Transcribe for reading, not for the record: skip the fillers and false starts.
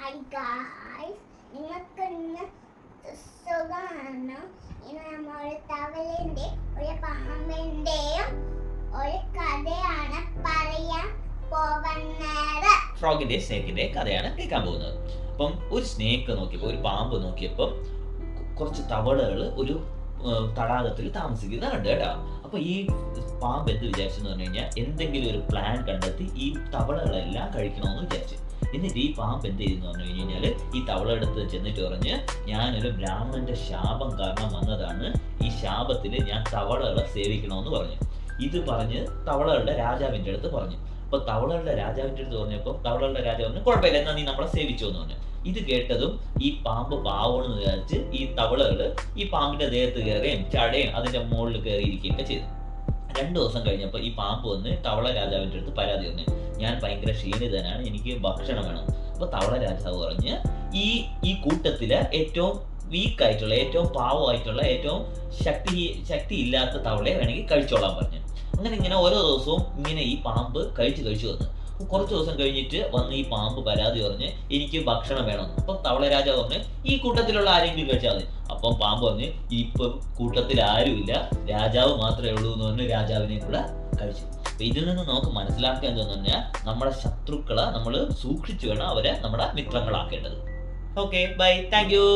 Hi guys, നിങ്ങൾക്ക് ഇന്ന് സുഖമാണ്. ഇന്ന് നമ്മൾ തവളന്റെ ഒരു പാമ്പിന്റെയും ഒരു കഥയാണ് പറയാൻ പോകുന്നത്. ഫ്രോഗിന്റെ സ്നേക്കിന്റെ കഥയാണ് കേൾക്കാൻ പോകുന്നത്. അപ്പം ഒരു സ്നേക്ക് നോക്കിയപ്പോൾ, ഒരു പാമ്പ് നോക്കിയപ്പോൾ കുറച്ച് തവളകൾ ഒരു തടാകത്തിൽ താമസിക്കുന്നത് കണ്ടു കേട്ടോ. അപ്പൊ ഈ പാമ്പ് എന്ത് വിചാരിച്ചെന്ന് പറഞ്ഞു കഴിഞ്ഞാൽ എന്തെങ്കിലും ഒരു പ്ലാൻ കണ്ടെത്തി ഈ തവളകളെല്ലാം കഴിക്കണമെന്ന് വിചാരിച്ചു. എന്നിട്ട് ഈ പാമ്പ് എന്ത് ചെയ്തെന്ന് പറഞ്ഞു കഴിഞ്ഞാല് ഈ തവളയെടുത്ത് ചെന്നിട്ട് പറഞ്ഞ്, ഞാനൊരു ബ്രാഹ്മണന്റെ ശാപം കാരണം വന്നതാണ്, ഈ ശാപത്തിന് ഞാൻ തവളകളെ സേവിക്കണമെന്ന് പറഞ്ഞു. ഇത് പറഞ്ഞ് തവളകളുടെ രാജാവിന്റെ അടുത്ത് പറഞ്ഞു. അപ്പൊ തവളകളുടെ രാജാവിന്റെ അടുത്ത് പറഞ്ഞപ്പോൾ തവളകളുടെ രാജാവ് പറഞ്ഞു, കുഴപ്പമില്ല, എന്നാ നീ നമ്മളെ സേവിച്ചോ എന്ന് പറഞ്ഞു. ഇത് കേട്ടതും ഈ പാമ്പ് പാവണെന്ന് വിചാരിച്ച് ഈ തവളകള് ഈ പാമ്പിന്റെ ദേഹത്ത് കയറുകയും ചടയും അതിന്റെ മുകളിൽ കയറിയിരിക്കുകയൊക്കെ ചെയ്തു. 2 ദിവസം കഴിഞ്ഞപ്പോൾ ഈ പാമ്പ് വന്ന് തവള രാജാവിന്റെ അടുത്ത് പരാതി പറഞ്ഞു, ഞാൻ ഭയങ്കര ക്ഷീണിതനാണ്, എനിക്ക് ഭക്ഷണം വേണം. അപ്പൊ തവള രാജാവ് പറഞ്ഞ്, ഈ കൂട്ടത്തില് ഏറ്റവും വീക്കായിട്ടുള്ള, ഏറ്റവും പാവമായിട്ടുള്ള, ഏറ്റവും ശക്തി ഇല്ലാത്ത തവളയെ വേണമെങ്കിൽ കഴിച്ചോളാൻ പറഞ്ഞു. അങ്ങനെ ഇങ്ങനെ ഓരോ ദിവസവും ഇങ്ങനെ ഈ പാമ്പ് കഴിച്ചു വന്നു. കുറച്ച് ദിവസം കഴിഞ്ഞിട്ട് വന്ന് ഈ പാമ്പ് പരാതി പറഞ്ഞ്, എനിക്ക് ഭക്ഷണം വേണം. അപ്പൊ തവള രാജാവ് പറഞ്ഞ്, ഈ കൂട്ടത്തിലുള്ള ആരെങ്കിലും കഴിച്ചാൽ മതി. അപ്പം പാമ്പ് പറഞ്ഞ്, ഇപ്പൊ കൂട്ടത്തിൽ ആരുമില്ല, രാജാവ് മാത്രമേ ഉള്ളൂ എന്ന് പറഞ്ഞ് രാജാവിനെ കൂടെ കഴിച്ചു. അപ്പൊ ഇതിൽ നിന്ന് നമുക്ക് മനസ്സിലാക്കാൻ തോന്നുന്ന, നമ്മുടെ ശത്രുക്കളെ നമ്മൾ സൂക്ഷിച്ചു വേണം അവരെ നമ്മുടെ മിത്രങ്ങളാക്കേണ്ടത്. Okay, bye, thank U.